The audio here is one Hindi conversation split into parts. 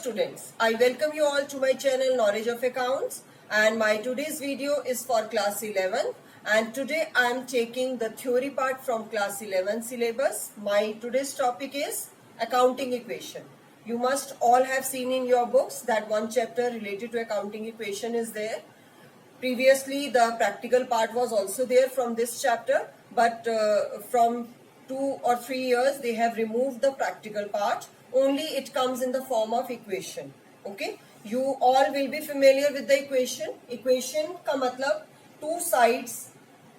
students, I welcome you all to my channel Knowledge of Accounts, and my today's video is for class 11, and today I am taking the theory part from class 11 syllabus. My today's topic is accounting equation. You must all have seen in your books that one chapter related to accounting equation is there. Previously the practical part was also there from this chapter, but from 2 or 3 years they have removed the practical part. Only it comes in the form of equation. Okay, you all will be familiar with the equation. Equation का मतलब two sides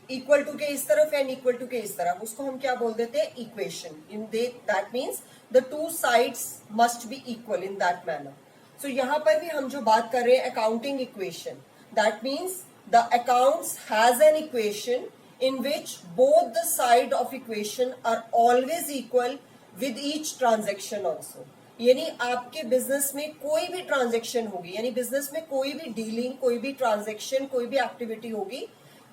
equal to के इस तरफ and equal to के इस तरफ, उसको हम क्या बोल देते हैं, equation. In that means the two sides must be equal in that manner. So यहाँ पर भी हम जो बात कर रहे हैं accounting equation, that means the accounts has an equation in which both the side of equation are always equal with each transaction also. यानी आपके बिजनेस में कोई भी ट्रांजेक्शन होगी, यानी बिजनेस में कोई भी डीलिंग, कोई भी ट्रांजेक्शन, कोई भी एक्टिविटी होगी,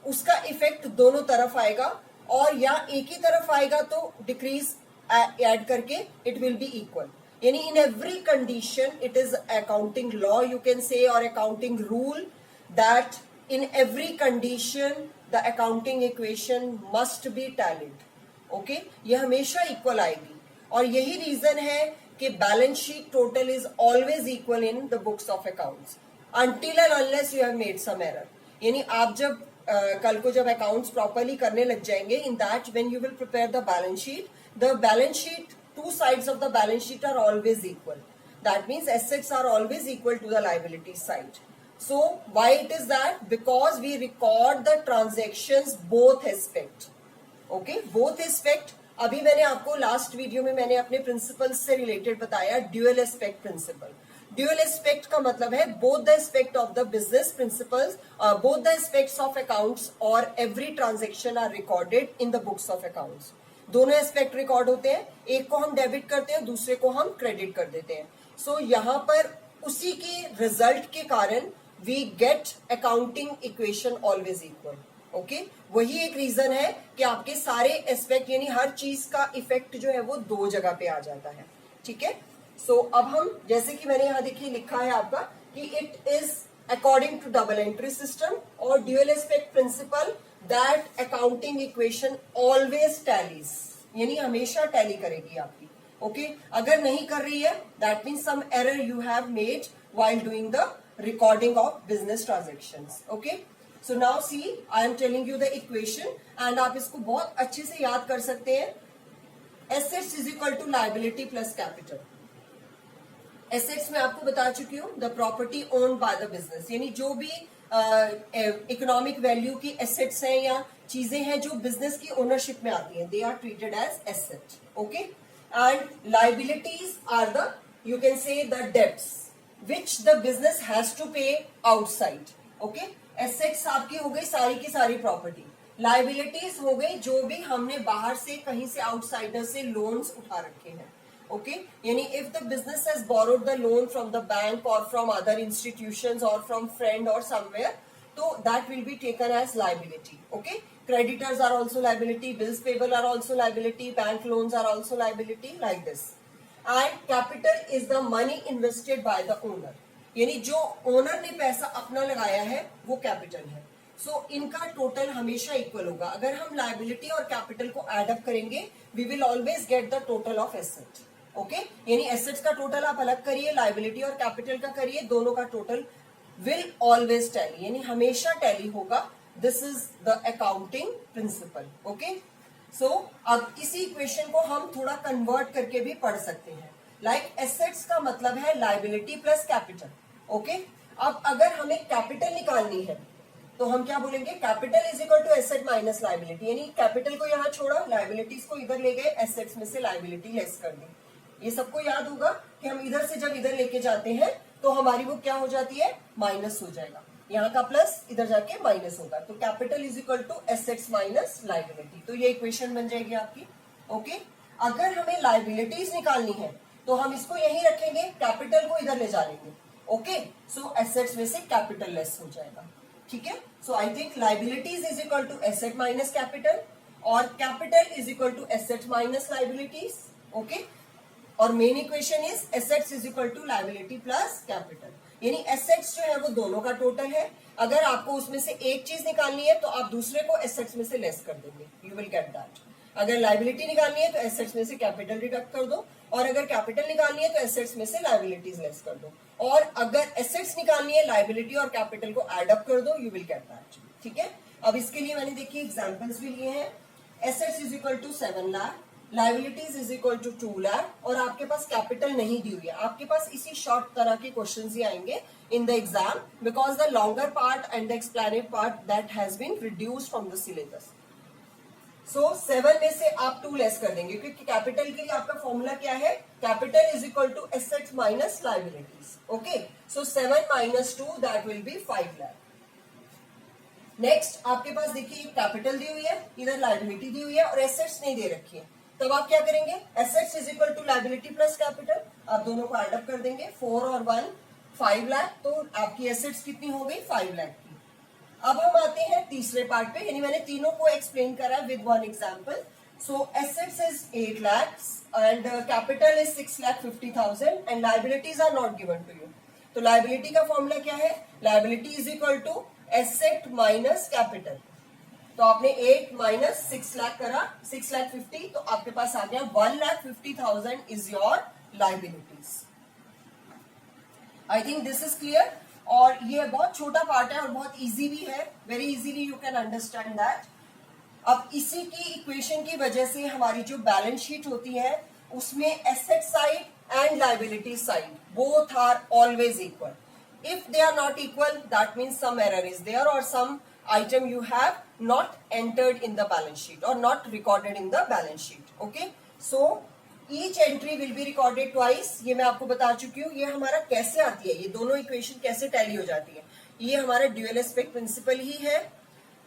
उसका इफेक्ट दोनों तरफ आएगा, और या एक ही तरफ आएगा तो डिक्रीज ऐड करके इट विल बी इक्वल. यानी in every condition it is accounting law you can say, और accounting rule, that in every condition the accounting equation must be tallied. Okay, ये हमेशा इक्वल आएगी, और यही रीजन है कि balance sheet total is always equal in the books of accounts until and unless you have made some error. यानी आप जब कल को जब अकाउंट्स प्रॉपरली करने लग जाएंगे, in that when you will prepare the balance sheet two sides of the balance sheet are always equal. That means assets are always equal to the liability side. So why it is that? Because we record the transactions both aspect. Okay, both aspect. अभी मैंने आपको लास्ट वीडियो में मैंने अपने प्रिंसिपल से रिलेटेड बताया dual aspect principle. Dual aspect का मतलब है both the aspect of the business principles, both the aspects of accounts और every transaction are recorded in the books of accounts. दोनों एस्पेक्ट रिकॉर्ड होते हैं, एक को हम डेबिट करते हैं, दूसरे को हम क्रेडिट कर देते हैं. सो यहाँ पर उसी के रिजल्ट के कारण we get accounting equation always equal. Okay? वही एक रीजन है कि आपके सारे एस्पेक्ट यानी हर चीज का इफेक्ट जो है वो दो जगह पे आ जाता है. ठीक है, सो अब हम जैसे कि मैंने यहाँ देखिए लिखा है आपका कि it is according to double entry system और dual aspect principle that accounting equation always tallies, यानी हमेशा टैली करेगी आपकी. ओके, अगर नहीं कर रही है that means some error you have made while doing the recording of business transactions. Okay, so now see I am telling you the equation and आप इसको बहुत अच्छे से याद कर सकते हैं. Assets is equal to liability plus capital. Assets में आपको बता चुकी हूँ the property owned by the business, यानी जो भी इकोनॉमिक वैल्यू की एसेट्स हैं या चीजें हैं जो बिजनेस की ओनरशिप में आती हैं, they are treated as asset. Okay, and liabilities are the, you can say, the debts which the business has to pay outside. Okay, assets आपकी हो गई सारी की सारी प्रॉपर्टी, liabilities हो गई जो भी हमने बाहर से कहीं से आउटसाइडर से लोन्स उठा रखे हैं. Okay, यानी if the business has borrowed the loan from the bank or from other institutions or from friend or somewhere, so that will be taken as liability. Okay, creditors are also liability, bills payable are also liability, bank loans are also liability, like this. And capital is the money invested by the owner, यानी जो ओनर ने पैसा अपना लगाया है वो कैपिटल है. सो इनका टोटल हमेशा इक्वल होगा. अगर हम लायबिलिटी और कैपिटल को एड अप करेंगे we will always get the total of asset. Okay, यानी एसेट्स का टोटल आप अलग करिए, लायबिलिटी और कैपिटल का करिए, दोनों का टोटल विल ऑलवेज टैली, यानी हमेशा टैली होगा. This is the accounting principle. Okay, so अब इसी इक्वेशन को हम थोड़ा कन्वर्ट करके भी पढ़ सकते हैं. लाइक एसेट्स का मतलब है लायबिलिटी प्लस कैपिटल. ओके, अब अगर हमें कैपिटल निकालनी है तो हम क्या बोलेंगे, capital is equal to asset minus liability. यानी कैपिटल को यहाँ छोड़ा, लायबिलिटीज को इधर ले गए, एसेट्स में से लायबिलिटी लेस कर दी. ये सबको याद होगा कि हम इधर से जब इधर लेके जाते हैं तो हमारी वो क्या हो जाती है, माइनस हो जाएगा. यहाँ का प्लस इधर जाके माइनस होगा, तो capital is equal to assets minus liability. तो ये इक्वेशन बन जाएगी आपकी. ओके, अगर हमें लायबिलिटीज निकालनी है तो हम इसको यहीं रखेंगे, कैपिटल को इधर ले जा लेंगे. ओके, सो एसेट्स में से कैपिटल लेस हो जाएगा. ठीक है, so I think liabilities is equal to asset minus capital और capital is equal to asset minus liabilities. Okay, और main equation is assets is equal to liability plus capital, यानी एसेट्स जो है वो दोनों का टोटल है। अगर आपको उसमें से एक चीज निकालनी है तो आप दूसरे को एसेट्स में से लेस कर देंगे, यू विल गेट दैट। अगर लायबिलिटी निकालनी है तो एसेट्स में से कैपिटल डिडक्ट कर दो, और अगर कैपिटल निकालनी है तो एसेट्स में से लायबिलिटीज लेस कर दो, और अगर एसेट्स निकालनी है लायबिलिटी और कैपिटल को एड अप कर दो, यू विल गेट दैट। ठीक है, अब इसके लिए मैंने देखिए एग्जांपल्स भी लिए हैं। Assets is equal to 7 lakh, liabilities is equal to 2 lakh, और आपके पास कैपिटल नहीं दी हुई है। आपके पास इसी शॉर्ट तरह के क्वेश्चन ही आएंगे in the exam, because the longer part and the explained part that has been reduced from the syllabus. So 7 में से आप 2 लेस कर देंगे, क्योंकि कैपिटल के लिए आपका फॉर्मूला क्या है, capital is equal to assets minus liabilities. Okay, so 7 minus 2 that will be 5 lakh. Next आपके पास देखिए कैपिटल दी हुई है, इधर लायबिलिटी दी हुई है और एसेट्स नहीं दे रखी है, तब आप क्या करेंगे, assets is equal to liability plus capital, आप दोनों को एड अप कर देंगे, 4 और 1 5 लाख, तो आपकी एसेट्स कितनी हो गई, 5 लाख की। अब हम आते हैं तीसरे पार्ट पे, यानी मैंने तीनों को एक्सप्लेन करा with one example. So assets is 8 lakh and capital is 6,50,000 and liabilities are not given to you. तो लायबिलिटी का फॉर्मूला क्या है, liability is equal to asset minus capital. तो आपने 8 माइनस 6 लाख करा, 6,50,000, तो आपके पास आ गया 1,50,000 is your liabilities. I think this is clear, और ये बहुत छोटा पार्ट है और बहुत इजी भी है, very easily you can understand that. अब इसी की इक्वेशन की वजह से हमारी जो बैलेंस शीट होती है उसमें asset side and liability side both are always equal. If they are not equal, that means some error is there or some item you have not entered in the balance sheet or not recorded in the balance sheet. Okay, so each entry will be recorded twice. ये मैं आपको बता चुकी हूँ। ये हमारा कैसे आती है, ये दोनों इक्वेशन कैसे टैली हो जाती है, ये हमारा ड्यूअल एस्पेक्ट प्रिंसिपल ही है।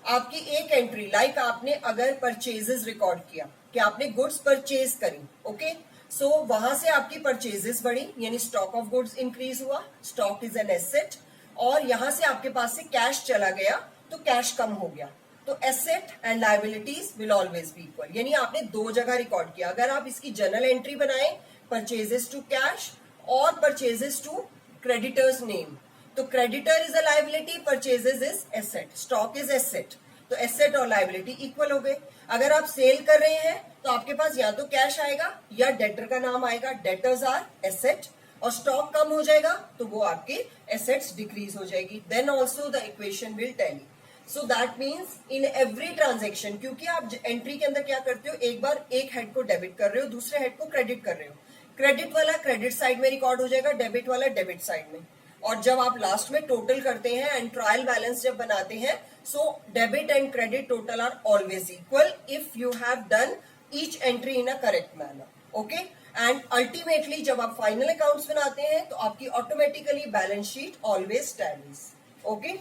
आपकी एक एंट्री लाइक आपने अगर परचेजेस रिकॉर्ड किया कि आपने गुड्स परचेज करी, ओके, सो वहां से आपकी परचेजेस बढ़ी, यानी स्टॉक ऑफ गुड्स इंक्रीज हुआ, स्टॉक इज एन एसेट, और यहां से आपके पास से कैश चला गया तो कैश कम हो गया, तो asset and liabilities will always be equal, यानी आपने दो जगह रिकॉर्ड किया। अगर आप इसकी जनरल एंट्री बनाए परचेजेस टू कैश और परचेजेस टू क्रेडिटर्स नेम, तो creditor is a liability, purchases is asset, stock is asset, तो एसेट और लायबिलिटी इक्वल हो गए। अगर आप सेल कर रहे हैं तो आपके पास या तो कैश आएगा या डेटर का नाम आएगा, डेटर्स आर एसेट, और स्टॉक कम हो जाएगा तो वो आपके एसेट्स डिक्रीज हो जाएगी, then also the equation will tally. So that means in every transaction, क्योंकि आप एंट्री के अंदर क्या करते हो, एक बार एक हेड को डेबिट कर रहे हो, दूसरे हेड को क्रेडिट कर रहे हो, क्रेडिट वाला क्रेडिट साइड में रिकॉर्ड हो जाएगा, डेबिट वाला डेबिट साइड में, और जब आप लास्ट में टोटल करते हैं एंड ट्रायल बैलेंस जब बनाते हैं, so debit and credit total are always equal if you have done each entry in a correct manner, okay. And ultimately जब आप फाइनल अकाउंट्स बनाते हैं तो आपकी automatically balance sheet always tallies, okay.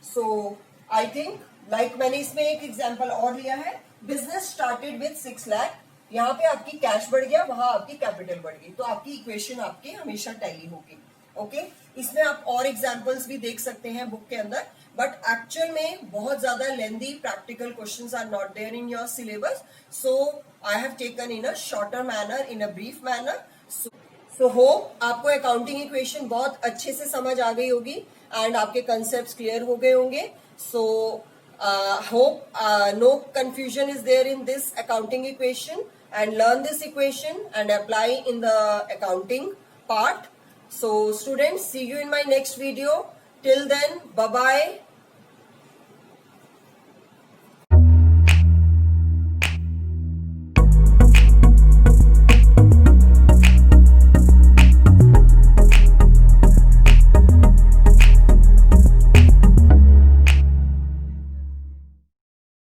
So I think like मैंने इसमें एक एग्जांपल और लिया है, बिजनेस स्टार्टेड विद 6 लाख, यहाँ पे आपकी कैश बढ़ गया, वहां आपकी कैपिटल बढ़ गई, तो आपकी इक्वेशन आपकी हमेशा टैली होगी, ओके। इसमें आप और एग्जांपल्स भी देख सकते हैं बुक के अंदर, बट एक्चुअल में बहुत ज्यादा lengthy practical questions are not there in your syllabus, so I have taken in a shorter manner, in a brief manner. So hope आपको अकाउंटिंग इक्वेशन बहुत अच्छे से समझ आ गई होगी एंड आपके कंसेप्ट क्लियर हो गए होंगे। सो hope no confusion is there in this accounting equation, and learn this equation and apply in the accounting part. So students, see you in my next video. Till then, bye bye.